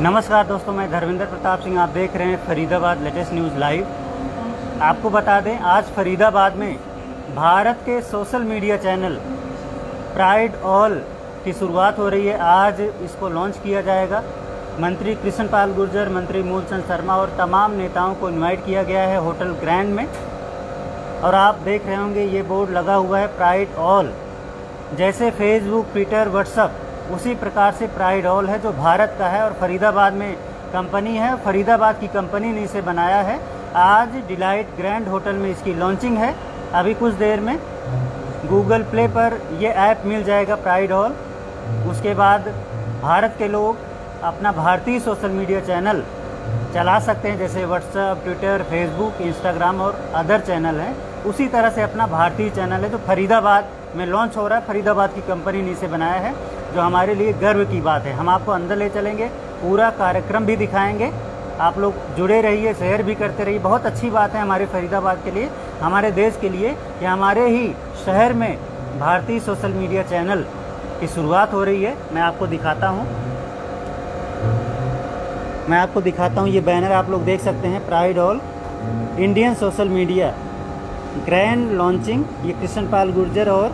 नमस्कार दोस्तों, मैं धर्मेंद्र प्रताप सिंह। आप देख रहे हैं फरीदाबाद लेटेस्ट न्यूज़ लाइव। आपको बता दें, आज फरीदाबाद में भारत के social media channel pride All की शुरुआत हो रही है। आज इसको लॉन्च किया जाएगा। मंत्री कृष्ण पाल गुर्जर, मंत्री मूलचंद शर्मा और तमाम नेताओं को इनवाइट किया गया है होटल ग्रैंड में। और आप देख रहे होंगे ये बोर्ड लगा हुआ है प्राइड ऑल। जैसे फेसबुक, ट्विटर, व्हाट्सअप, उसी प्रकार से प्राइड ऑल है जो भारत का है और फरीदाबाद में कंपनी है। फरीदाबाद की कंपनी ने इसे बनाया है। आज डिलाइट ग्रैंड होटल में इसकी लॉन्चिंग है। अभी कुछ देर में गूगल प्ले पर ये ऐप मिल जाएगा प्राइड ऑल। उसके बाद भारत के लोग अपना भारतीय सोशल मीडिया चैनल चला सकते हैं, जैसे व्हाट्सएप, ट्विटर, फेसबुक, इंस्टाग्राम और अदर चैनल हैं। उसी तरह से अपना भारतीय चैनल है जो फरीदाबाद में लॉन्च हो रहा है। फरीदाबाद की कंपनी ने इसे बनाया है, जो हमारे लिए गर्व की बात है। हम आपको अंदर ले चलेंगे, पूरा कार्यक्रम भी दिखाएंगे। आप लोग जुड़े रहिए, शेयर भी करते रहिए। बहुत अच्छी बात है हमारे फरीदाबाद के लिए, हमारे देश के लिए कि हमारे ही शहर में भारतीय सोशल मीडिया चैनल की शुरुआत हो रही है। मैं आपको दिखाता हूँ ये बैनर आप लोग देख सकते हैं। Pride all Indian social media grand launching. ये कृष्ण पाल गुर्जर और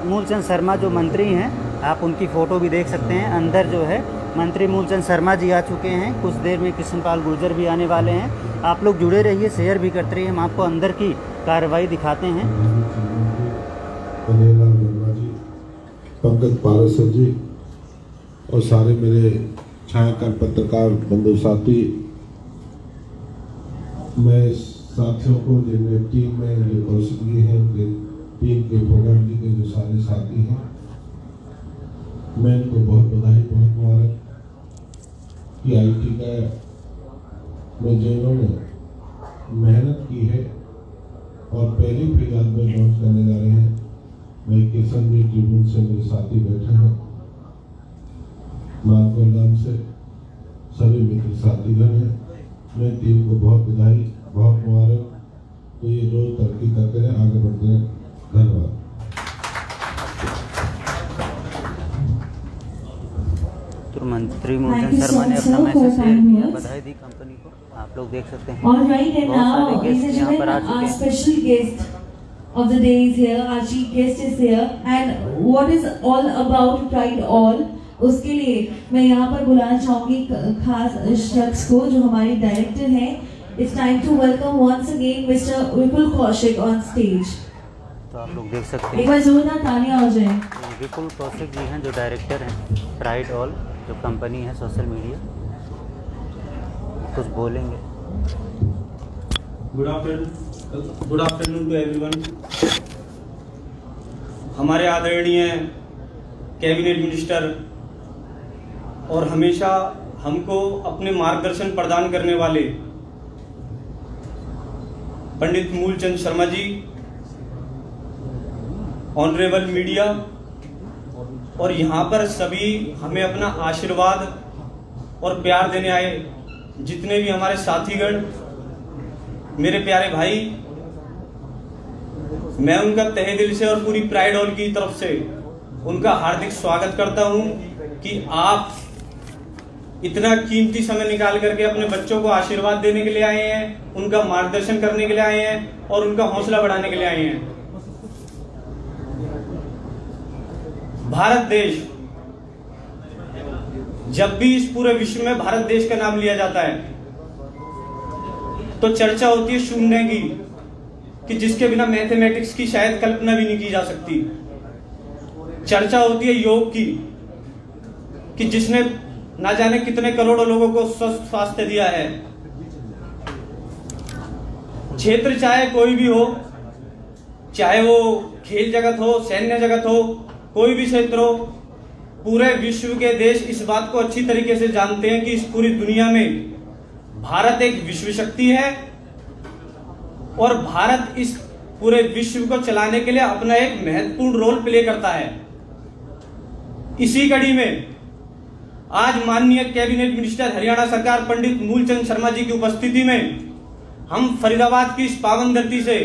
मूलचंद शर्मा जो मंत्री हैं, आप उनकी फ़ोटो भी देख सकते हैं। अंदर जो है मंत्री मूलचंद शर्मा जी आ चुके हैं। कुछ देर में कृष्ण पाल गुर्जर भी आने वाले हैं। आप लोग जुड़े रहिए, शेयर भी करते रहिए। हम आपको अंदर की कार्रवाई दिखाते हैं। पंकज पारसर जी और सारे मेरे छायाकार पत्रकार बंधु साथी, मैं साथियों को जिनमें टीम में जो कौशली हैं, उनके टीम के प्रोग्राम के जो सारे साथी हैं, मैं इनको बहुत बधाई, बहुत मुबारक कि आईटी का में जो इन्होंने मेहनत की है और पहली फिलहाल में लॉन्च करने जा रहे हैं। मैं किशन जी ट्रिब्यून से मेरे साथी बैठे हैं, मालकोलगाम से सभी मित्र साथीगण हैं। मैं टीम को बहुत बधाई, बहुत मुबारक। तो ये रोज तरक्की करते रहे, आगे बढ़ते रहे। धन्यवाद। तो मंत्री मूलचंद शर्मा ने अपना मैसेज शेयर किया, बधाई दी कंपनी को। आप लोग देख सकते हैं बहुत सारे गेस्ट यहाँ पर आ चुके हैं। Of the day is here, our chief guest is here, and what is all about Pride All, उसके लिए मैं यहाँ पर बुलाना चाहूँगी खास शख्स को जो हमारे डायरेक्टर हैं। It's time to welcome once again Mr. Vipul Kaushik on stage। तो आप लोग देख सकते एक हैं बार जोरदार तालियां हो जाए। विपुल कौशिक जी हैं जो डायरेक्टर हैं प्राइड ऑल, जो कंपनी है सोशल मीडिया। कुछ बोलेंगे। Good afternoon to everyone. हमारे आदरणीय कैबिनेट मिनिस्टर और हमेशा हमको अपने मार्गदर्शन प्रदान करने वाले पंडित मूलचंद शर्मा जी, ऑनरेबल मीडिया और यहाँ पर सभी हमें अपना आशीर्वाद और प्यार देने आए जितने भी हमारे साथीगण, मेरे प्यारे भाई, मैं उनका तहे दिल से और पूरी प्राइड ऑल की तरफ से उनका हार्दिक स्वागत करता हूं कि आप इतना कीमती समय निकाल करके अपने बच्चों को आशीर्वाद देने के लिए आए हैं, उनका मार्गदर्शन करने के लिए आए हैं और उनका हौसला बढ़ाने के लिए आए हैं। भारत देश, जब भी इस पूरे विश्व में भारत देश का नाम लिया जाता है तो चर्चा होती है शून्य की, कि जिसके बिना मैथमेटिक्स की शायद कल्पना भी नहीं की जा सकती। चर्चा होती है योग की, कि जिसने ना जाने कितने करोड़ों लोगों को स्वस्थ स्वास्थ्य दिया है। क्षेत्र चाहे कोई भी हो, चाहे वो खेल जगत हो, सैन्य जगत हो, कोई भी क्षेत्र हो, पूरे विश्व के देश इस बात को अच्छी तरीके से जानते हैं कि इस पूरी दुनिया में भारत एक विश्व शक्ति है और भारत इस पूरे विश्व को चलाने के लिए अपना एक महत्वपूर्ण रोल प्ले करता है। इसी कड़ी में आज माननीय कैबिनेट मिनिस्टर हरियाणा सरकार पंडित मूलचंद शर्मा जी की उपस्थिति में हम फरीदाबाद की इस पावन धरती से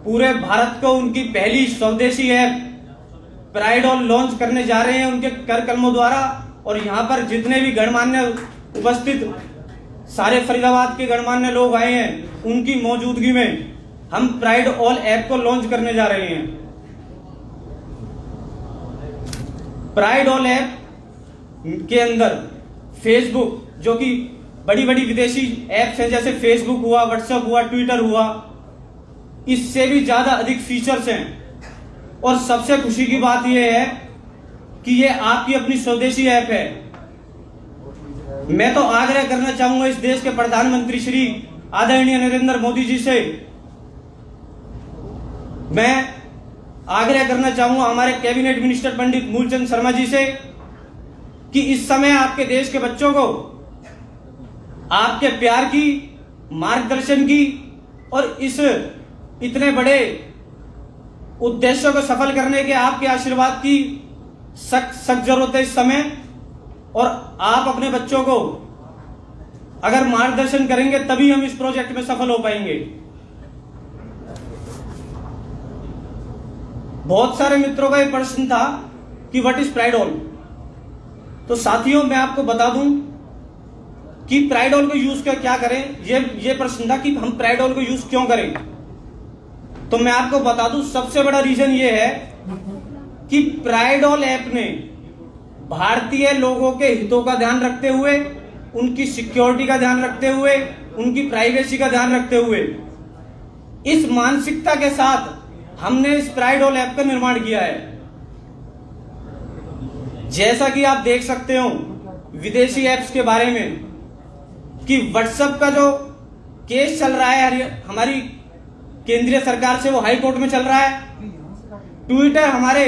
पूरे भारत को उनकी पहली स्वदेशी ऐप प्राइड ऑल लॉन्च करने जा रहे हैं उनके कर कलमों द्वारा। और यहाँ पर जितने भी गणमान्य उपस्थित सारे फरीदाबाद के गणमान्य लोग आए हैं, उनकी मौजूदगी में हम प्राइड ऑल ऐप को लॉन्च करने जा रहे हैं। प्राइड ऑल ऐप के अंदर फेसबुक, जो कि बड़ी बड़ी विदेशी ऐप्स हैं जैसे फेसबुक हुआ, व्हाट्सएप हुआ, ट्विटर हुआ, इससे भी ज्यादा अधिक फीचर्स हैं। और सबसे खुशी की बात यह है कि ये आपकी अपनी स्वदेशी ऐप है। मैं तो आग्रह करना चाहूंगा इस देश के प्रधानमंत्री श्री आदरणीय नरेंद्र मोदी जी से, मैं आग्रह करना चाहूंगा हमारे कैबिनेट मिनिस्टर पंडित मूलचंद शर्मा जी से कि इस समय आपके देश के बच्चों को आपके प्यार की, मार्गदर्शन की और इस इतने बड़े उद्देश्यों को सफल करने के आपके आशीर्वाद की सख्त जरूरत है इस समय। और आप अपने बच्चों को अगर मार्गदर्शन करेंगे तभी हम इस प्रोजेक्ट में सफल हो पाएंगे। बहुत सारे मित्रों का ये प्रश्न था कि व्हाट इज प्राइड ऑल। तो साथियों, मैं आपको बता दूं कि प्राइड ऑल को यूज कर क्या करें। ये प्रश्न था कि हम प्राइड ऑल को यूज क्यों करें। तो मैं आपको बता दूं, सबसे बड़ा रीजन ये है कि प्राइड ऑल ऐप ने भारतीय लोगों के हितों का ध्यान रखते हुए, उनकी सिक्योरिटी का ध्यान रखते हुए, उनकी प्राइवेसी का ध्यान रखते हुए, इस मानसिकता के साथ हमने इस प्राइड ऑल ऐप का निर्माण किया है। जैसा कि आप देख सकते हो विदेशी ऐप्स के बारे में कि व्हाट्सएप का जो केस चल रहा है हमारी केंद्रीय सरकार से, वो हाई कोर्ट में चल रहा है। ट्विटर हमारे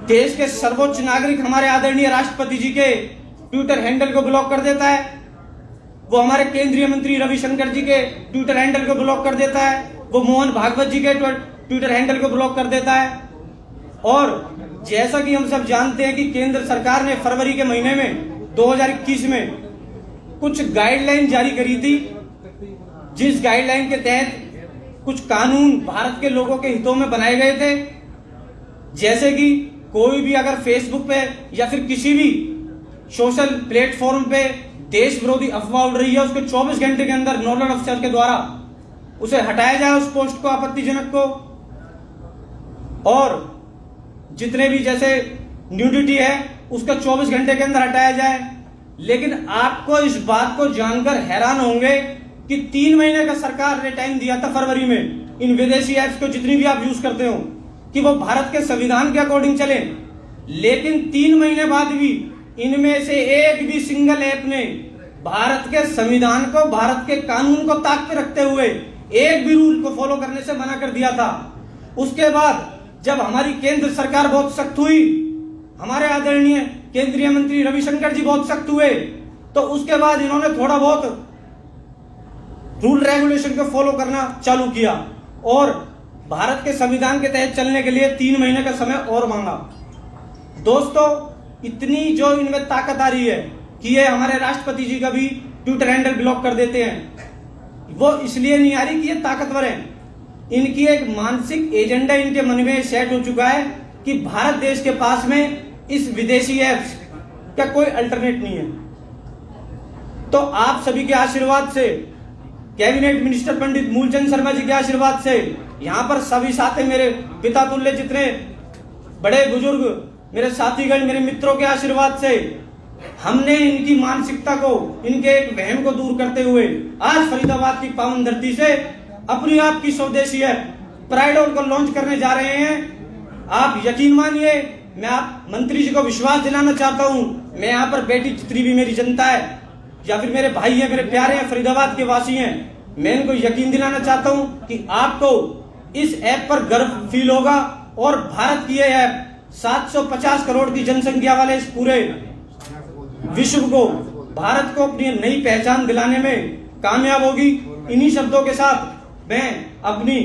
देश के सर्वोच्च नागरिक हमारे आदरणीय राष्ट्रपति जी के ट्विटर हैंडल को ब्लॉक कर देता है। वो हमारे केंद्रीय मंत्री रविशंकर जी के ट्विटर हैंडल को ब्लॉक कर देता है। वो मोहन भागवत जी के ट्विटर हैंडल को ब्लॉक कर देता है। और जैसा कि हम सब जानते हैं कि केंद्र सरकार ने फरवरी के महीने में 2021 में कुछ गाइडलाइन जारी करी थी, जिस गाइडलाइन के तहत कुछ कानून भारत के लोगों के हितों में बनाए गए थे। जैसे कि कोई भी अगर फेसबुक पे या फिर किसी भी सोशल प्लेटफॉर्म पे देश विरोधी अफवाह उड़ रही है, उसको 24 घंटे के अंदर नोडल अफसर के द्वारा उसे हटाया जाए, उस पोस्ट को, आपत्तिजनक को। और जितने भी जैसे न्यूडिटी है उसको 24 घंटे के अंदर हटाया जाए। लेकिन आपको इस बात को जानकर हैरान होंगे कि 3 महीने का सरकार ने टाइम दिया था फरवरी में इन विदेशी ऐप्स को, जितनी भी आप यूज करते हो, कि वो भारत के संविधान के अकॉर्डिंग चले। लेकिन 3 महीने बाद भी इनमें से एक भी सिंगल ऐप ने भारत के संविधान को, भारत के कानून को ताक पे रखते हुए एक भी रूल को फॉलो करने से मना कर दिया था। उसके बाद जब हमारी केंद्र सरकार बहुत सख्त हुई, हमारे आदरणीय केंद्रीय मंत्री रविशंकर जी बहुत सख्त हुए, तो उसके बाद इन्होंने थोड़ा बहुत रूल रेगुलेशन को फॉलो करना चालू किया और भारत के संविधान के तहत चलने के लिए 3 महीने का समय और मांगा। दोस्तों, इतनी जो इनमें ताकत आ रही है कि ये हमारे राष्ट्रपति जी का भी ट्विटर हैंडल ब्लॉक कर देते हैं। वो इसलिए नहीं आ रही कि ये ताकतवर है, इनकी एक मानसिक एजेंडा इनके मन में सेट हो चुका है कि भारत देश के पास में इस विदेशी ऐप्स का कोई अल्टरनेट नहीं है। तो आप सभी के आशीर्वाद से, कैबिनेट मिनिस्टर पंडित मूलचंद शर्मा जी के आशीर्वाद से, यहाँ पर सभी साथी, मेरे पिता तुल्य जितने बड़े बुजुर्ग, मेरे साथीगण, मेरे मित्रों के आशीर्वाद से हमने इनकी मानसिकता को, इनके एक वहम को दूर करते हुए आज फरीदाबाद की पावन धरती से अपनी आपकी स्वदेशी ऐप प्राइड ऑल को लॉन्च करने जा रहे हैं। आप यकीन मानिए, मैं आप मंत्री जी को विश्वास दिलाना चाहता हूं, मैं यहाँ पर बैठी जितनी भी मेरी जनता है या फिर मेरे भाई हैं, मेरे प्यारे हैं, फरीदाबाद के वासी हैं, मैं इनको यकीन दिलाना चाहता हूं कि आपको इस ऐप पर गर्व फील होगा। और भारत की यह ऐप 750 करोड़ की जनसंख्या वाले इस पूरे विश्व को, भारत को अपनी नई पहचान दिलाने में कामयाब होगी। इन्हीं शब्दों के साथ मैं अपनी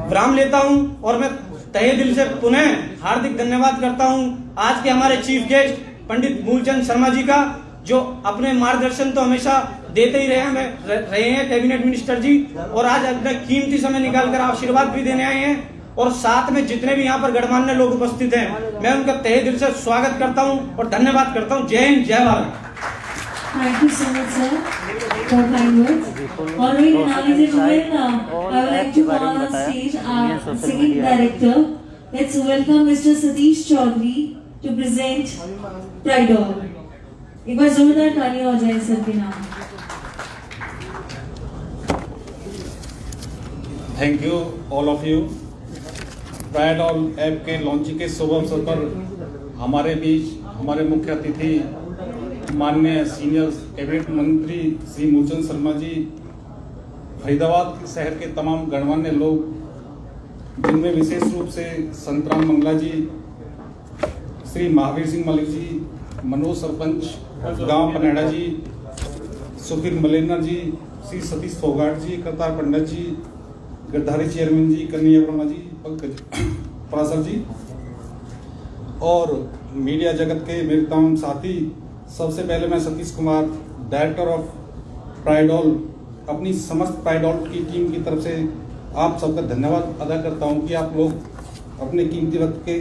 विराम लेता हूं और मैं तहे दिल से पुनः हार्दिक धन्यवाद करता हूं आज के हमारे चीफ गेस्ट पंडित मूलचंद शर्मा जी का, जो अपने मार्गदर्शन तो हमेशा देते ही रहे हैं कैबिनेट मिनिस्टर जी, और आज अपना कीमती समय निकालकर आशीर्वाद भी देने आए हैं। और साथ में जितने भी यहाँ पर गणमान्य लोग उपस्थित हैं, मैं उनका तहे दिल से स्वागत करता हूँ और धन्यवाद करता हूँ। जय हिंद, जय Bharat. Thank you so much, sir, for kind words. Alright, now ladies and gentlemen, I would like to call on stage our singing director. Let's welcome Mr. Satish Chaudhary to present Pride All. एक बार जोरदार तालियां हो जाए sir के नाम। Thank you all of you. Pride all app के launching के शुभ अवसर पर हमारे बीच हमारे मुख्य अतिथि माननीय सीनियर कैबिनेट मंत्री श्री मूलचंद शर्मा जी, फरीदाबाद शहर के तमाम गणमान्य लोग, जिनमें विशेष रूप से संतराम मंगला जी, श्री महावीर सिंह मलिक जी, मनोज सरपंच गांव पनेड़ा जी, सुधीर मलेना जी, श्री सतीश फोगाट जी, करतार पंडित जी, गिरधारी चेयरमैन जी, कन्हैया वर्मा जी, पंकज परासर जी और मीडिया जगत के मेरे तमाम साथी। सबसे पहले मैं Satish Kumar, director of pride all, अपनी समस्त प्राइड ऑल की टीम की तरफ से आप सबका धन्यवाद अदा करता हूं कि आप लोग अपने कीमती वक्त के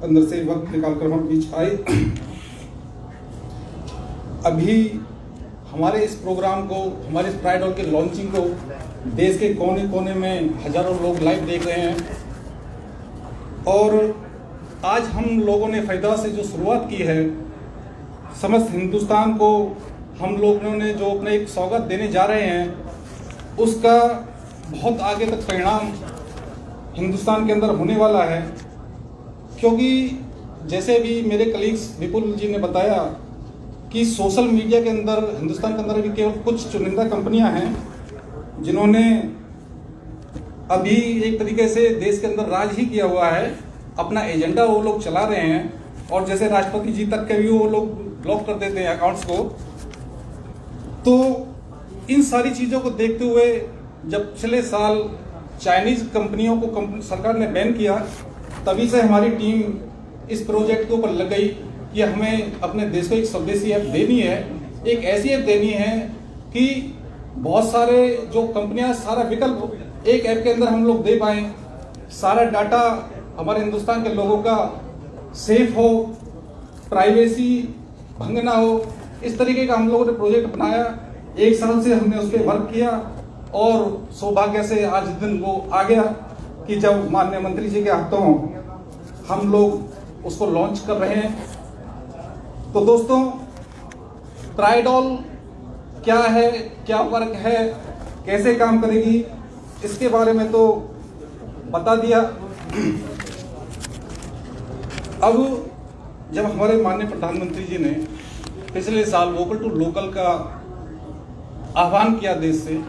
अंदर से वक्त निकालकर हमारे बीच आए। अभी हमारे इस प्रोग्राम को, हमारे इस प्राइड ऑल के लॉन्चिंग को देश के कोने कोने में हजारों लोग लाइव देख रहे हैं और आज हम लोगों ने फरीदाबाद से जो शुरुआत की है, समस्त हिंदुस्तान को हम लोगों ने जो अपने एक सौगात देने जा रहे हैं, उसका बहुत आगे तक परिणाम हिंदुस्तान के अंदर होने वाला है। क्योंकि जैसे भी मेरे कलीग्स विपुल जी ने बताया कि सोशल मीडिया के अंदर हिंदुस्तान के अंदर भी केवल कुछ चुनिंदा कंपनियां हैं जिन्होंने अभी एक तरीके से देश के अंदर राज ही किया हुआ है, अपना एजेंडा वो लोग चला रहे हैं और जैसे राष्ट्रपति जी तक के भी वो लोग ब्लॉक कर देते हैं अकाउंट्स को। तो इन सारी चीज़ों को देखते हुए जब पिछले साल चाइनीज कंपनियों को सरकार ने बैन किया, तभी से हमारी टीम इस प्रोजेक्ट के ऊपर लग गई कि हमें अपने देश को एक स्वदेशी ऐप देनी है, एक ऐसी ऐप देनी है कि बहुत सारे जो कंपनियां सारा विकल्प एक ऐप के अंदर हम लोग दे पाएं, सारा डाटा हमारे हिंदुस्तान के लोगों का सेफ हो, प्राइवेसी भंग ना हो, इस तरीके का हम लोगों ने प्रोजेक्ट बनाया। एक साल से हमने उस पर वर्क किया और सौभाग्य से आज दिन वो आ गया कि जब माननीय मंत्री जी के हाथों हम लोग उसको लॉन्च कर रहे हैं। तो दोस्तों, प्राइड ऑल क्या है, क्या वर्क है, कैसे काम करेगी, इसके बारे में तो बता दिया। अब जब हमारे माननीय प्रधानमंत्री जी ने पिछले साल वोकल टू लोकल का आह्वान किया देश से,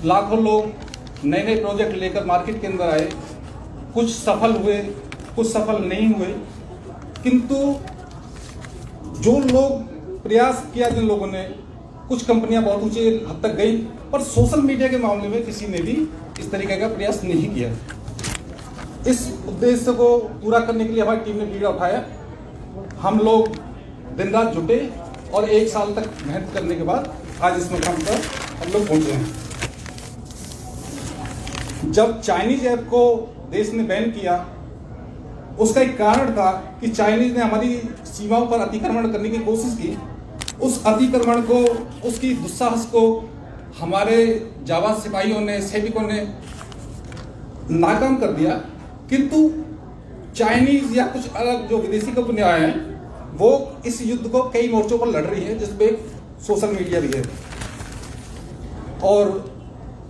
लाखों लोग नए नए प्रोजेक्ट लेकर मार्केट के अंदर आए, कुछ सफल हुए, कुछ सफल नहीं हुए, किंतु जो लोग प्रयास किया जिन लोगों ने, कुछ कंपनियां बहुत ऊंचे हद तक गई, पर सोशल मीडिया के मामले में किसी ने भी इस तरीके का प्रयास नहीं किया। इस उद्देश्य को पूरा करने के लिए हमारी टीम ने बीड़ा उठाया। हम लोग दिन रात जुटे और एक साल तक मेहनत करने के बाद आज इस मुकाम पर हम लोग पहुंचे हैं। जब चाइनीज ऐप को देश ने बैन किया, उसका एक कारण था कि चाइनीज ने हमारी सीमाओं पर अतिक्रमण करने की कोशिश की। उस अतिक्रमण को, उसकी दुस्साहस को हमारे जाबाज सिपाहियों ने, सैनिकों ने नाकाम कर दिया। किंतु चाइनीज या कुछ अलग जो विदेशी कंपनियां हैं, वो इस युद्ध को कई मोर्चों पर लड़ रही है, जिसमें सोशल मीडिया भी है। और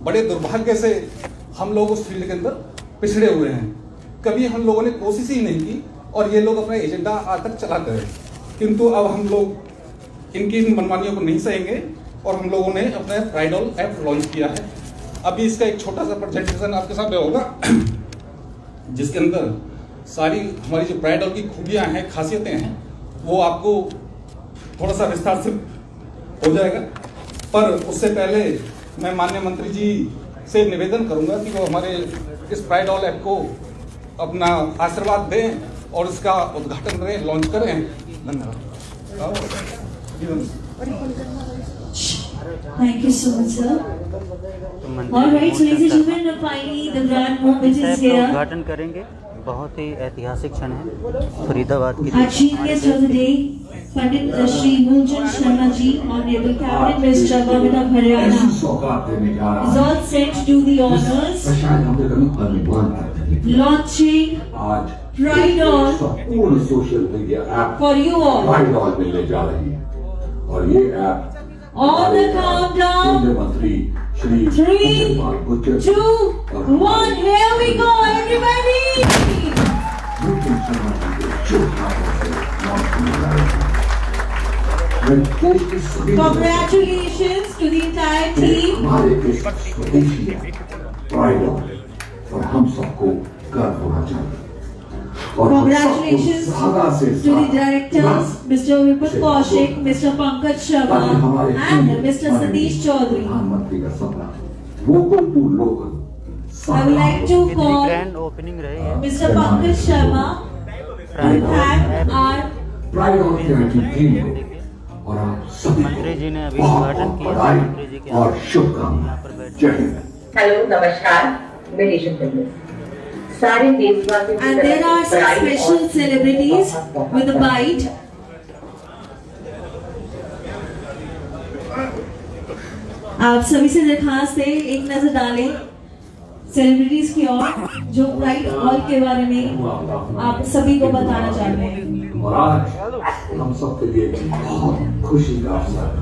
बड़े दुर्भाग्य से हम लोग उस फील्ड के अंदर पिछड़े हुए हैं। कभी हम लोगों ने कोशिश ही नहीं की और ये लोग अपना एजेंडा आज तक चलाते रहे। किंतु अब हम लोग इनकी इन मनमानियों को नहीं सहेंगे और हम लोगों ने अपना प्राइड ऑल ऐप लॉन्च किया है। अभी इसका एक छोटा सा प्रेजेंटेशन आपके सामने होगा, जिसके अंदर सारी हमारी जो प्राइड ऑल की खूबियां हैं, खासियतें हैं, वो आपको थोड़ा सा विस्तार से हो जाएगा। पर उससे पहले मैं माननीय मंत्री जी से निवेदन करूंगा कि वो हमारे इस प्राइड ऑल ऐप को अपना आशीर्वाद दें और इसका उद्घाटन करें, लॉन्च करें। धन्यवाद। Thank you so much, sir. तो मंत्री All right, so ladies and Mohan gentlemen, finally the grand moment साहब is का here. उद्घाटन करेंगे। बहुत ही ऐतिहासिक क्षण है फरीदाबाद की। Our chief guest of the day, Pandit Shri Mulchand Sharma ji, Honorable Cabinet Minister Government of Haryana, is all set to do the honors, launching Pride All संपूर्ण social media app for you all. Pride all मिलने जा रही है और ये app On the countdown, केंद्रीय मंत्री Shri 3, 2, 1, here we go, everybody! Moolchand Sharma ji के शुभ हाथों से लॉन्च होने जा रही है। मैं देश के सभी Congratulations to the entire team. हमारे देश का स्वदेशी है प्राइड ऑल और हम सबको गर्व होना चाहिए। और हम सबको Congratulations ज़्यादा से to the directors, Mr. Vipul Kaushik, Mr. Pankaj Sharma, and Mr. Satish Chaudhary. प्रधानमंत्री का सपना vocal to local I would like to कितनी call ग्रैंड ओपनिंग रही है। Mr. Pankaj Sharma to thank our Pride All की IT team को और आप सभी मंत्री जी ने अभी बहुत उद्घाटन बहुत किया। मंत्री जी बधाई के और शुभकामनाएं। जय हिंद। हेलो नमस्कार मैं रेशम टेंडर सारे देशवासियों की and there are some तरफ से special और celebrities बहुत-बहुत with a bite. आप सभी से दरखास्त है एक नजर डालें सेलिब्रिटीज की ओर जो प्राइड ऑल के बारे में आप सभी को बताना चाहते हैं। और आज हम सब के लिए बहुत खुशी का अवसर है।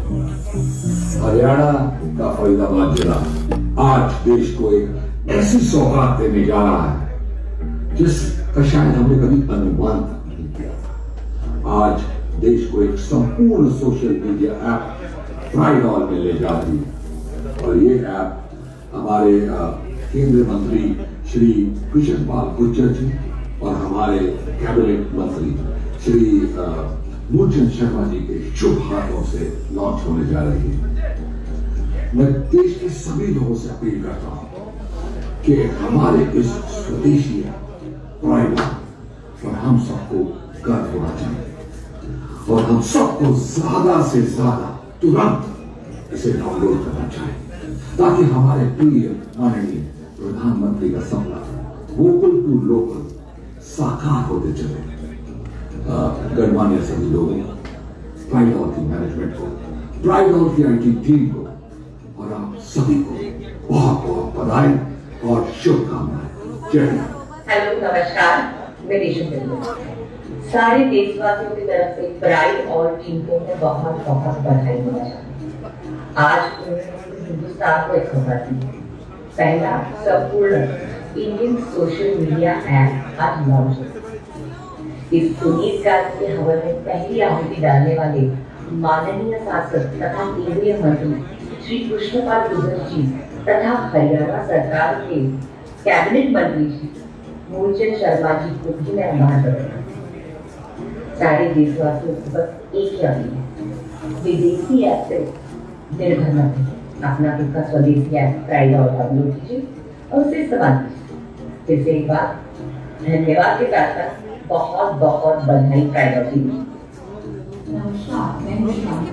हरियाणा का फरीदाबाद जिला आज देश को एक ऐसी सौगात देने जा रहा है जिसका शायद हमने कभी अनुमान तक नहीं किया। आज देश को एक संपूर्ण social media app pride all मिलने जा रही है और ये ऐप हमारे केंद्रीय मंत्री श्री कृष्ण पाल गुर्जर जी और हमारे कैबिनेट मंत्री श्री मूलचंद शर्मा जी के शुभ हाथों से लॉन्च होने जा रही है। मैं देश के सभी लोगों से अपील करता हूं कि हमारे इस स्वदेशी प्राइड और हम सबको गर्व होना चाहिए और हम सबको ज्यादा से ज्यादा तुरंत इसे डाउनलोड करना चाहिए ताकि हमारे प्रिय माननीय प्रधानमंत्री का सपना वोकल टू लोकल साकार होते चले। गणमान्य सभी लोगों को प्राइड ऑल की मैनेजमेंट को प्राइड ऑल की आईटी टीम को और आप सभी को बहुत बहुत बधाई और शुभकामनाएं। जय हिंद। हेलो नमस्कार मैं रेशम टेंडर सारे देशवासियों की तरफ से प्राइड और टीम को मैं बहुत बहुत बधाई देना चाहती हूँ। आज उन्होंने हिंदुस्तान को एक खबर दी पहला संपूर्ण इंडियन सोशल मीडिया ऐप आज लॉन्च हो। इस पुनीत कार्य के हवन में पहली आहुति डालने वाले माननीय सांसद तथा केंद्रीय मंत्री श्री कृष्णपाल गुर्जर जी तथा हरियाणा सरकार के कैबिनेट मंत्री श्री मूलचंद शर्मा जी को भी मैं आभार करता हूँ। सारे देशवासियों को बस एक ही अपील है, विदेशी ऐप से निर्भर न रहिए, अपना खुद का स्वदेशी ऐप प्राइड ऑल डाउनलोड कीजिए और उसे इस्तेमाल कीजिए। फिर से एक बार धन्यवाद के साथ साथ बहुत बहुत बधाई प्राइड ऑल की। नमस्कार, मैं हूं शिवानी।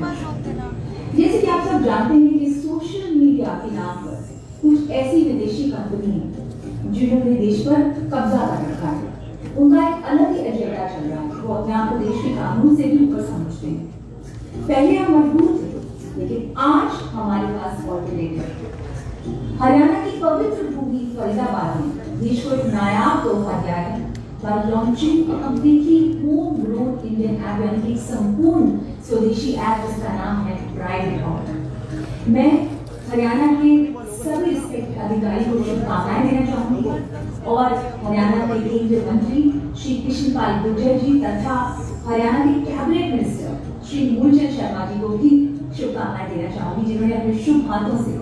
जैसे कि आप सब जानते हैं कि सोशल मीडिया के नाम पर कुछ ऐसी विदेशी कंपनी है जिन्होंने देश पर कब्जा कर रखा है। उनका एक अलग ही एजेंडा चल रहा है। वो अपने आप को देश के कानून से भी ऊपर समझते हैं। पहले हम मजबूर थे, लेकिन आज हमारे पास ऑल्टरनेटिव है। हरियाणा की पवित्र भूमि फरीदाबाद में देश को एक नायाब तोहफा दिया है by launching a completely homegrown Indian app, यानी कि संपूर्ण स्वदेशी ऐप जिसका नाम है प्राइड ऑल। मैं हरियाणा के सभी रिस्पेक्ट अधिकारी को शुभकामनाएं देना चाहूंगी और हरियाणा के केंद्रीय मंत्री श्री कृष्ण पाल गुर्जर जी तथा हरियाणा के कैबिनेट मिनिस्टर श्री मूलचंद शर्मा जी को भी शुभकामनाएं देना चाहूंगी जिन्होंने अपने शुभ हाथों से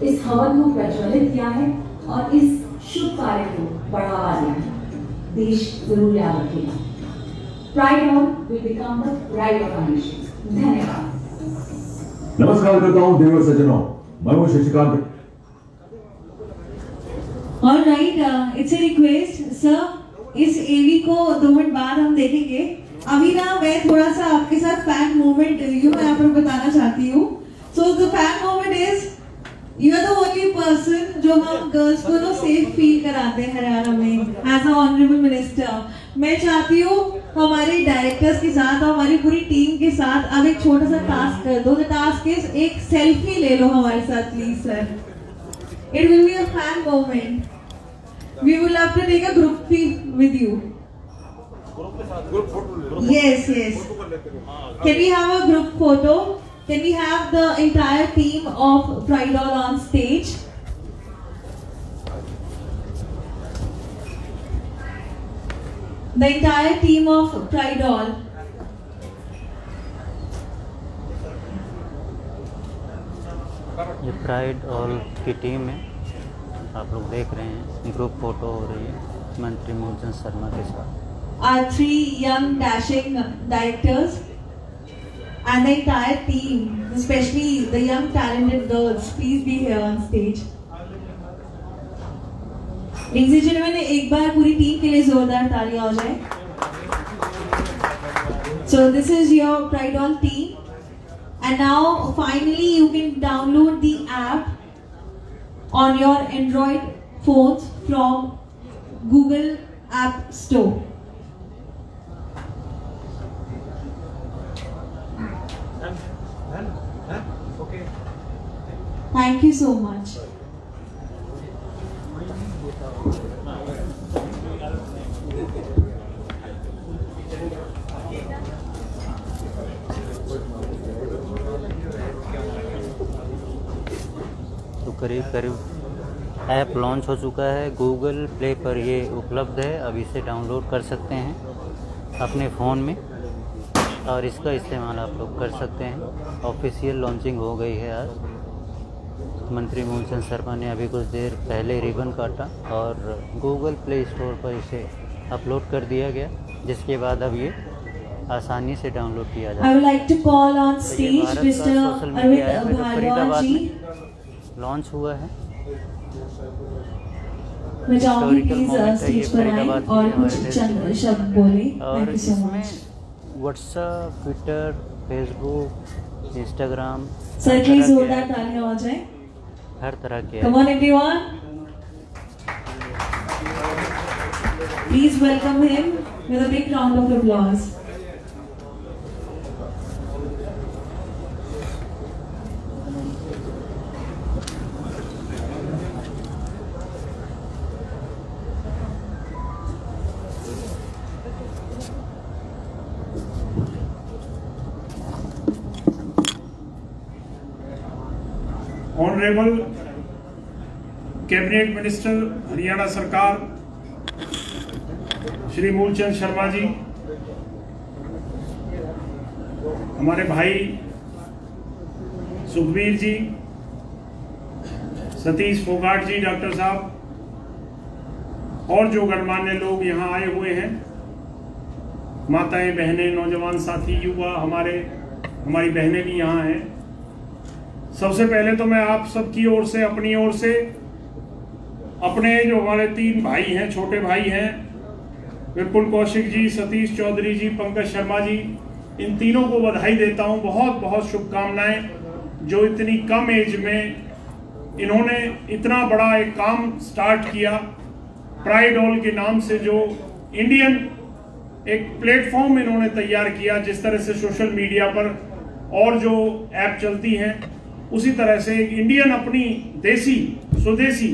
इस हवन को प्रज्वलित किया है और इस शुभ कार्य को बढ़ावा दिया है। देश जरूर याद रखेगा। Pride All will become the pride of our nation. धन्यवाद। नमस्कार करता हूँ देवर सज्जनों, मैं हूँ Shashikant. All right, it's a request, sir. इस एवी को 2 मिनट बाद हम देखेंगे। अभी ना मैं थोड़ा सा आपके साथ फैन मूवमेंट यहाँ पर बताना चाहती हूँ। So the fan you are the only person जो हम गर्ल्स को ना सेफ फील कराते हैं हरियाणा में एज अ ऑनरेबल मिनिस्टर। मैं चाहती हूँ हमारे डायरेक्टर्स के साथ और हमारी पूरी टीम के साथ अब एक छोटा सा टास्क कर दो। द टास्क इज एक सेल्फी ले लो हमारे साथ please sir. It will be a fan moment. We would love to take a group with you. Yes, yes. Can we have a group photo? Can we have the entire team of Pride All on stage? The entire team of Pride All. ये pride All की team है, आप लोग देख रहे हैं group photo हो रही है मंत्री मूलचंद शर्मा के साथ। Our 3 young dashing directors and the entire team, especially the young talented girls, please be here on stage. Ladies and gentlemen, एक बार पूरी टीम के लिए जोरदार तालियां हो जाए। So this is your Pride All team, and now finally you can download the app on your Android phones from Google App Store. Thank you so much. तो करीब करीब ऐप लॉन्च हो चुका है, गूगल प्ले पर ये उपलब्ध है। अब इसे डाउनलोड कर सकते हैं अपने फ़ोन में और इसका इस्तेमाल आप लोग कर सकते हैं। ऑफिशियल लॉन्चिंग हो गई है आज। मंत्री मूलचंद शर्मा ने अभी कुछ देर पहले रिबन काटा और गूगल प्ले स्टोर पर इसे अपलोड कर दिया गया, जिसके बाद अब ये आसानी से डाउनलोड किया जाता है। I would like to call on stage Mr. Arvind Faridabad जी। में लॉन्च हुआ है। मैं चाहूँगी प्लीज स्टेज पर आएं और कुछ चंद शब्द बोले। और थैंक यू सो मच। इसमें WhatsApp, Twitter, Facebook, Instagram, sir please जोरदार तालियां हो जाए। हर तरह के Come on everyone. Please welcome him with a big round of applause. Honourable cabinet minister Haryana सरकार श्री मूलचंद शर्मा जी, हमारे भाई सुखबीर जी, सतीश फोगाट जी, डॉक्टर साहब और जो गणमान्य लोग यहाँ आए हुए हैं, माताएं, बहनें, नौजवान साथी, युवा, हमारी बहनें भी यहाँ हैं। सबसे पहले तो मैं आप सबकी ओर से, अपनी ओर से, अपने जो हमारे 3 भाई हैं, छोटे भाई हैं, विपुल कौशिक जी, सतीश चौधरी जी, पंकज शर्मा जी, इन तीनों को बधाई देता हूं। बहुत बहुत शुभकामनाएं। जो इतनी कम एज में इन्होंने इतना बड़ा एक काम स्टार्ट किया, प्राइड ऑल के नाम से जो इंडियन एक प्लेटफॉर्म इन्होंने तैयार किया। जिस तरह से सोशल मीडिया पर और जो ऐप चलती हैं, उसी तरह से एक इंडियन अपनी देसी स्वदेशी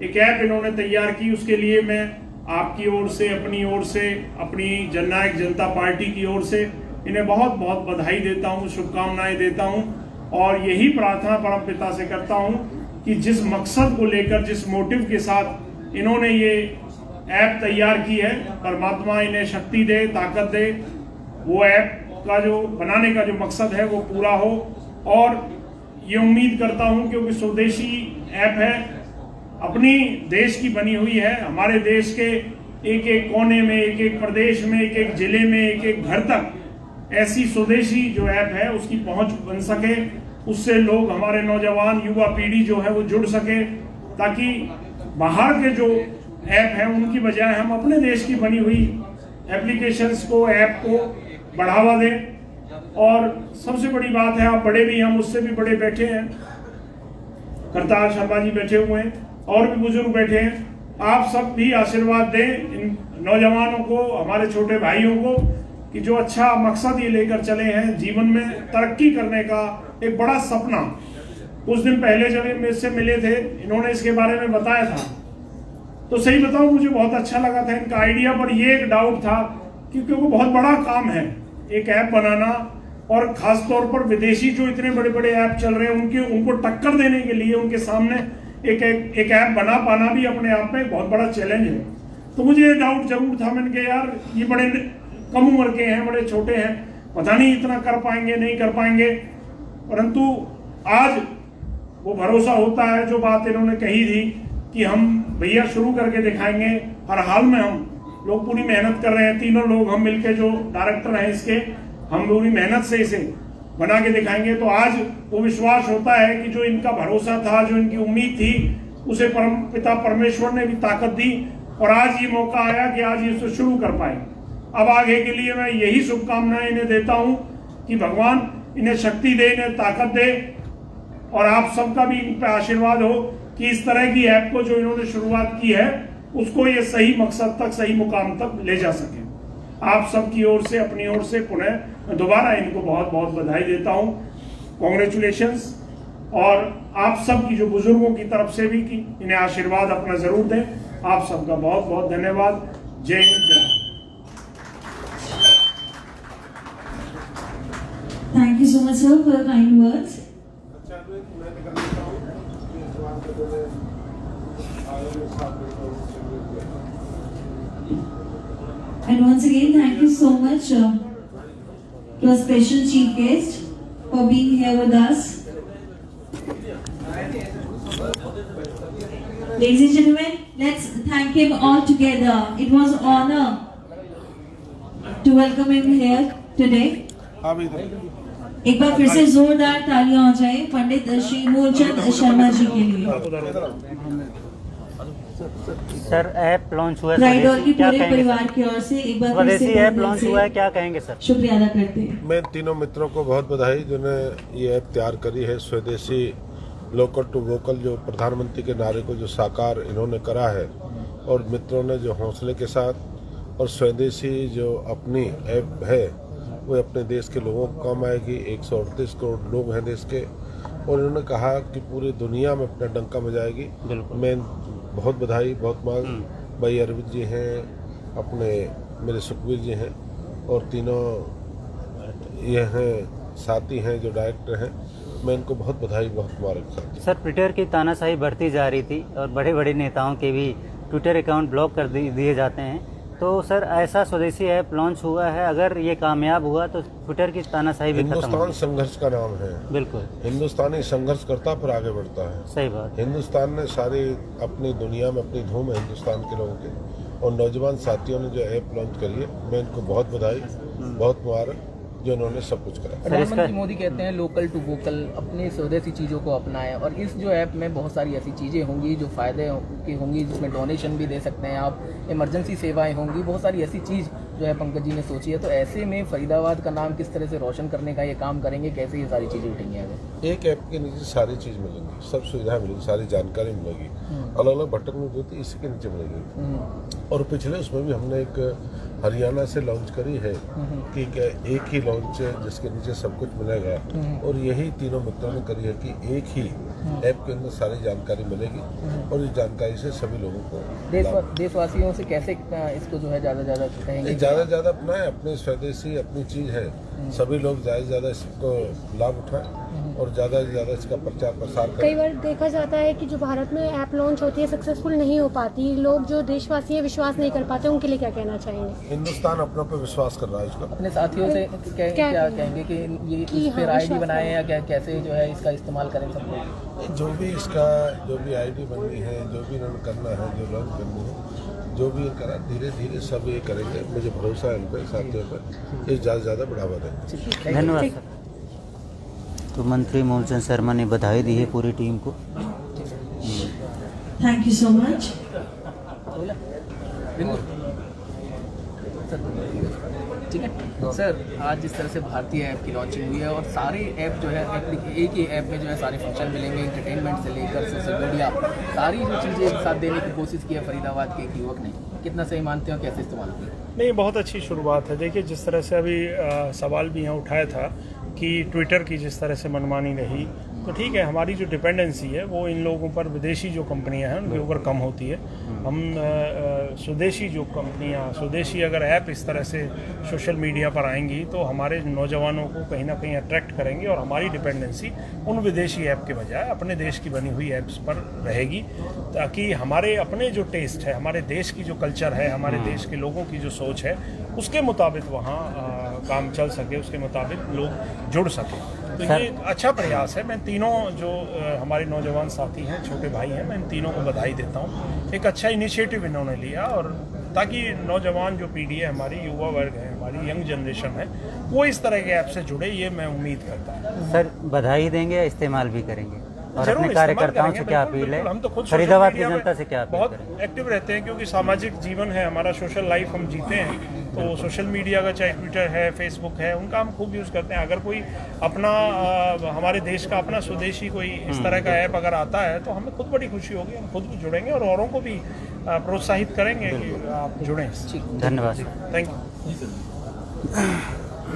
एक ऐप इन्होंने तैयार की। उसके लिए मैं आपकी ओर से, अपनी ओर से, अपनी जननायक जनता पार्टी की ओर से इन्हें बहुत बहुत बधाई देता हूं, शुभकामनाएं देता हूं और यही प्रार्थना परमपिता से करता हूं कि जिस मकसद को लेकर, जिस मोटिव के साथ इन्होंने ये ऐप तैयार की है, परमात्मा इन्हें शक्ति दे, ताकत दे। वो ऐप का जो बनाने का जो मकसद है वो पूरा हो। और ये उम्मीद करता हूं, क्योंकि स्वदेशी ऐप है, अपनी देश की बनी हुई है, हमारे देश के एक एक कोने में, एक एक प्रदेश में, एक एक जिले में, एक एक घर तक ऐसी स्वदेशी जो ऐप है उसकी पहुंच बन सके। उससे लोग, हमारे नौजवान, युवा पीढ़ी जो है वो जुड़ सके, ताकि बाहर के जो ऐप हैं उनकी बजाय हम अपने देश की बनी हुई एप्लीकेशंस को, ऐप को बढ़ावा दें। और सबसे बड़ी बात है, आप बड़े भी, हम उससे भी बड़े बैठे हैं, करतार शर्मा जी बैठे हुए हैं और भी बुजुर्ग बैठे हैं। आप सब भी आशीर्वाद दें इन नौजवानों को, हमारे छोटे भाइयों को, कि जो अच्छा मकसद ये लेकर चले हैं जीवन में तरक्की करने का एक बड़ा सपना। कुछ दिन पहले जब ये मेरे से मिले थे, इन्होंने इसके बारे में बताया था, तो सही बताऊं मुझे बहुत अच्छा लगा था इनका आइडिया। पर ये एक डाउट था क्योंकि वो बहुत बड़ा काम है एक ऐप बनाना, और खास तौर पर विदेशी जो इतने बड़े बड़े ऐप चल रहे हैं उनको टक्कर देने के लिए उनके सामने एक ऐप बना पाना भी अपने आप में एक बहुत बड़ा चैलेंज है। तो मुझे ये डाउट जरूर था, मैंने कहा यार ये बड़े कम उम्र के हैं, बड़े छोटे हैं, पता नहीं इतना कर पाएंगे नहीं कर पाएंगे। परंतु आज वो भरोसा होता है, जो बात इन्होंने कही थी कि हम भैया शुरू करके दिखाएंगे। हर हाल में हम लोग पूरी मेहनत कर रहे हैं, तीनों लोग हम मिलके जो डायरेक्टर हैं इसके, हम पूरी मेहनत से इसे बना के दिखाएंगे। तो आज वो विश्वास होता है कि जो इनका भरोसा था, जो इनकी उम्मीद थी, उसे परम पिता परमेश्वर ने भी ताकत दी और आज ये मौका आया कि आज ये शुरू कर पाए। अब आगे के लिए मैं यही शुभकामनाएं इन्हें देता हूं कि भगवान इन्हें शक्ति दे, इन्हें ताकत दे, और आप सबका भी इन पर आशीर्वाद हो कि इस तरह की ऐप को जो इन्होंने शुरुआत की है उसको ये सही मकसद तक, सही मुकाम तक ले जा सके। आप सबकी ओर से, अपनी ओर से पुनः दोबारा इनको बहुत बहुत बधाई देता हूं, कॉन्ग्रेचुलेशंस। और आप सब की जो बुजुर्गों की तरफ से भी कि इन्हें आशीर्वाद अपना जरूर दें। आप सबका बहुत बहुत धन्यवाद। जय हिंद, जय Bharat. Thank you so much, sir, for your kind words. And once again, thank you so much to our special chief guest for being here with us. Ladies and gentlemen, let's thank him all together. It was an honor to welcome him here today. एक बार फिर से जोरदार तालियां हो जाए पंडित श्री मूलचंद शर्मा जी के लिए। Sir app launch हुआ है, प्राइड ऑल की पूरे परिवार की ओर से एक बार फिर से ऐप लॉन्च हुआ है, क्या कहेंगे सर? शुक्रिया अदा करते हैं। मैं तीनों मित्रों को बहुत बधाई जिन्होंने ये ऐप तैयार करी है। स्वदेशी लोकल टू वोकल जो प्रधानमंत्री के नारे को जो साकार इन्होंने करा है, और मित्रों ने जो हौसले के साथ और स्वदेशी जो अपनी ऐप है वो अपने देश के लोगों को काम आएगी। 138 करोड़ लोग हैं देश के, और इन्होंने कहा कि पूरी दुनिया में अपना डंका बजाएगी। मैं बहुत बधाई, बहुत मांग। भाई अरविंद जी हैं, अपने मेरे सुखबीर जी हैं, और तीनों ये हैं साथी हैं जो डायरेक्टर हैं। मैं इनको बहुत बधाई, बहुत मुबारक। सर ट्विटर की तानाशाही बढ़ती जा रही थी और बड़े बड़े नेताओं के भी ट्विटर अकाउंट ब्लॉक कर दिए जाते हैं, तो सर ऐसा स्वदेशी ऐप लॉन्च हुआ है, अगर ये कामयाब हुआ तो ट्विटर की तानाशाही भी खत्म होगी। हिंदुस्तान संघर्ष का नाम है। बिल्कुल, हिंदुस्तानी संघर्ष करता पर आगे बढ़ता है। सही बात। हिंदुस्तान ने सारी अपनी दुनिया में अपनी धूम है हिंदुस्तान के लोगों की, और नौजवान साथियों ने जो ऐप लॉन्च करी है, मैं इनको बहुत बधाई, बहुत मुबारक जो इन्होंने सब कुछ करा। प्रधानमंत्री मोदी कहते हैं लोकल टू वोकल, अपने स्वदेशी चीज़ों को अपनाएं, और इस जो ऐप में बहुत सारी ऐसी चीज़ें होंगी जो फ़ायदे की होंगी, जिसमें डोनेशन भी दे सकते हैं आप, इमरजेंसी सेवाएं होंगी, बहुत सारी ऐसी चीज़ जो है पंकज जी ने सोची है। तो ऐसे में फरीदाबाद का नाम किस तरह से रोशन करने का ये काम करेंगे, कैसे ये सारी चीज़ें उठेंगी आगे? एक ऐप के नीचे सारी चीज़ मिलेंगी, सब सुविधाएं मिलेगी, सारी जानकारी मिलेगी, अलग अलग बटन में जो थी इसी के नीचे मिलेगी। और पिछले उसमें भी हमने एक हरियाणा से लॉन्च करी है कि एक ही लॉन्च है जिसके नीचे सब कुछ मिलेगा, और यही तीनों मित्रों ने करी है कि एक ही ऐप के अंदर सारी जानकारी मिलेगी, और इस जानकारी से सभी लोगों को देशवासियों से कैसे इसको जो है ज़्यादा कहेंगे? ज़्यादा अपनाएं, अपने स्वदेशी अपनी चीज़ है, सभी लोग ज़्यादा से ज़्यादा इसको लाभ उठाएं और ज़्यादा से ज़्यादा इसका प्रचार प्रसार करें। कई बार देखा जाता है कि जो भारत में ऐप लॉन्च होती है सक्सेसफुल नहीं हो पाती, लोग जो देशवासी है विश्वास नहीं कर पाते, उनके लिए क्या कहना चाहेंगे? हिंदुस्तान अपनों पर विश्वास कर रहा है इसका। अपने साथियों से क्या कहेंगे कि ये इस पर आईडी बनाएं या कैसे जो है इसका इस्तेमाल करें सब लोग? जो भी आईडी बननी है, जो भी इन्होंने करना है, जो लॉन्च करनी है, जो भी करा, धीरे धीरे सब ये करेंगे। मुझे भरोसा है इन पर, साथियों पर, ये ज़्यादा से ज़्यादा बढ़ावा देंगे। धन्यवाद सर। तो मंत्री मूलचंद शर्मा ने बधाई दी है पूरी टीम को। Thank you so much. ठीक है सर। आज जिस तरह से भारतीय ऐप की लॉन्चिंग हुई है और सारे ऐप जो है एक ही ऐप में जो है सारे फंक्शन मिलेंगे, इंटरटेनमेंट से लेकर सोशल मीडिया, सारी जो चीज़ें एक साथ देने की कोशिश की है फरीदाबाद के एक युवक ने, कितना सही मानते हो, कैसे इस्तेमाल किया? नहीं, बहुत अच्छी शुरुआत है। देखिए, जिस तरह से अभी सवाल भी यहाँ उठाया था कि ट्विटर की जिस तरह से मनमानी रही, तो ठीक है, हमारी जो डिपेंडेंसी है वो इन लोगों पर, विदेशी जो कंपनियां हैं उनके ऊपर कम होती है। हम स्वदेशी जो कंपनियां, स्वदेशी अगर ऐप इस तरह से सोशल मीडिया पर आएंगी तो हमारे नौजवानों को कहीं ना कहीं अट्रैक्ट करेंगे और हमारी डिपेंडेंसी उन विदेशी ऐप के बजाय अपने देश की बनी हुई ऐप्स पर रहेगी, ताकि हमारे अपने जो टेस्ट है, हमारे देश की जो कल्चर है, हमारे देश के लोगों की जो सोच है, उसके मुताबिक वहाँ काम चल सके, उसके मुताबिक लोग जुड़ सकें। तो ये एक अच्छा प्रयास है। मैं तीनों जो हमारे नौजवान साथी हैं, छोटे भाई हैं, मैं इन तीनों को बधाई देता हूँ। एक अच्छा इनिशिएटिव इन्होंने लिया, और ताकि नौजवान जो पीढ़ी है, हमारी युवा वर्ग है, हमारी यंग जनरेशन है, वो इस तरह के ऐप से जुड़े, ये मैं उम्मीद करता हूँ। सर, बधाई देंगे या इस्तेमाल भी करेंगे? और अपने कार्यकर्ताओं से क्या अपील है? हम तो खुद फरीदाबाद की जनता से क्या अपील बहुत करेंगे? एक्टिव रहते हैं, क्योंकि सामाजिक जीवन है हमारा, सोशल लाइफ हम जीते हैं, तो सोशल मीडिया का, चाहे ट्विटर है, फेसबुक है, उनका हम खूब यूज़ करते हैं। अगर कोई अपना हमारे देश का अपना स्वदेशी कोई इस तरह का ऐप अगर आता है तो हमें खुद बड़ी खुशी होगी, हम खुद भी जुड़ेंगे और औरों को भी प्रोत्साहित करेंगे कि आप जुड़ें। धन्यवाद। Thank you.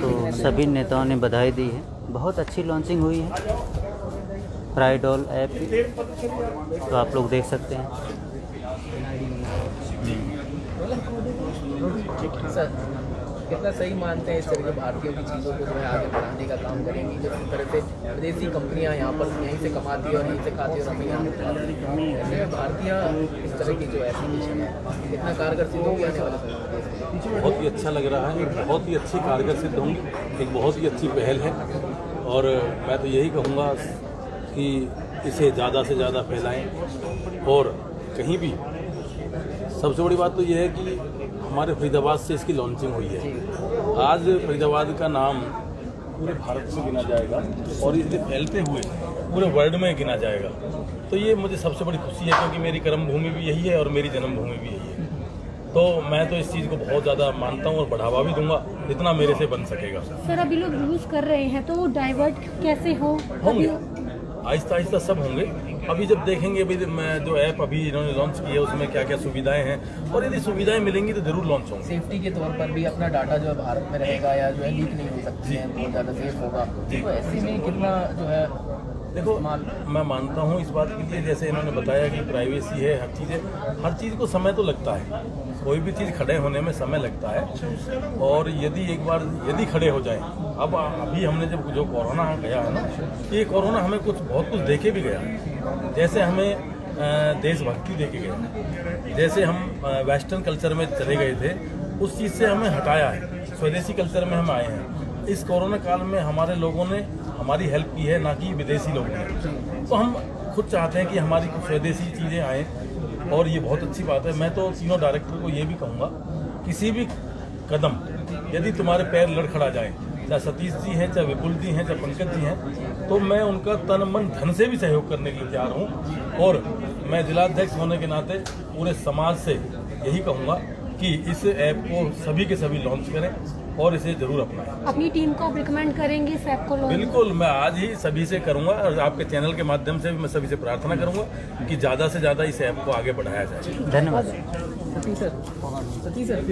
तो सभी नेताओं ने बधाई दी है, बहुत अच्छी लॉन्चिंग हुई है प्राइड ऑल ऐप, तो आप लोग देख सकते हैं। सर, कितना सही मानते हैं इस तरह के भारतीयों की चीज़ों को जो है आगे बढ़ाने का काम करेंगे, जिस तरह से विदेशी कंपनियां यहाँ पर यहीं से कमाती है और यहीं से खाती है और हमें यहाँ ऐसे भारतीय इस तरह की जो एप्लीकेशन है कितना कारगर सिद्ध होगी आने वाले समय में? बहुत ही अच्छा लग रहा है, बहुत ही अच्छी कारगर सिद्ध होंगी, एक बहुत ही अच्छी पहल है, और मैं तो यही कहूँगा कि इसे ज़्यादा से ज़्यादा फैलाएं। और कहीं भी सबसे बड़ी बात तो यह है कि हमारे फरीदाबाद से इसकी लॉन्चिंग हुई है। आज फरीदाबाद का नाम पूरे भारत में गिना जाएगा और इसे फैलते हुए पूरे वर्ल्ड में गिना जाएगा, तो ये मुझे सबसे बड़ी खुशी है, क्योंकि मेरी कर्म भूमि भी यही है और मेरी जन्मभूमि भी यही है। तो मैं तो इस चीज़ को बहुत ज़्यादा मानता हूँ और बढ़ावा भी दूंगा जितना मेरे से बन सकेगा। सर, अभी लोग यूज़ कर रहे हैं तो डाइवर्ट कैसे होंगे, आहिस्ता आहिस्ता सब होंगे। अभी जब देखेंगे, अभी मैं जो ऐप अभी इन्होंने लॉन्च की है उसमें क्या क्या सुविधाएं हैं, और यदि सुविधाएं मिलेंगी तो जरूर लॉन्च होंगे। सेफ्टी के तौर पर भी अपना डाटा जो है भारत में रहेगा या जो है लीक नहीं हो सकती है, बहुत ज़्यादा सेफ होगा, तो ऐसे में कितना जो है, देखो मैं मानता हूँ इस बात के लिए, जैसे इन्होंने बताया कि प्राइवेसी है, हर चीज़ को समय तो लगता है, कोई भी चीज़ खड़े होने में समय लगता है, और यदि एक बार यदि खड़े हो जाए, अब अभी हमने जब जो कोरोना गया है ना, ये कोरोना हमें बहुत कुछ देके भी गया है। जैसे हमें देशभक्ति देके गया, जैसे हम वेस्टर्न कल्चर में चले गए थे, उस चीज़ से हमें हटाया है, स्वदेशी कल्चर में हम आए हैं। इस कोरोना काल में हमारे लोगों ने हमारी हेल्प की है, ना कि विदेशी लोगों ने। तो हम खुद चाहते हैं कि हमारी कुछ स्वदेशी चीज़ें आएँ, और ये बहुत अच्छी बात है। मैं तो तीनों डायरेक्टर को ये भी कहूँगा, किसी भी कदम यदि तुम्हारे पैर लड़खड़ा जाए, चाहे सतीश जी हैं, चाहे विपुल जी हैं, चाहे पंकज जी हैं, तो मैं उनका तन मन धन से भी सहयोग करने के लिए तैयार हूँ। और मैं जिलाध्यक्ष होने के नाते पूरे समाज से यही कहूँगा कि इस ऐप को सभी के सभी लॉन्च करें और इसे जरूर अपनाएं। अपनी टीम को रिकमेंड करेंगे इस ऐप को लॉन्च? बिल्कुल, मैं आज ही सभी से करूंगा, और आपके चैनल के माध्यम से भी मैं सभी से प्रार्थना करूंगा कि ज़्यादा से ज़्यादा इस ऐप को आगे बढ़ाया जाए। धन्यवाद। सतीश सर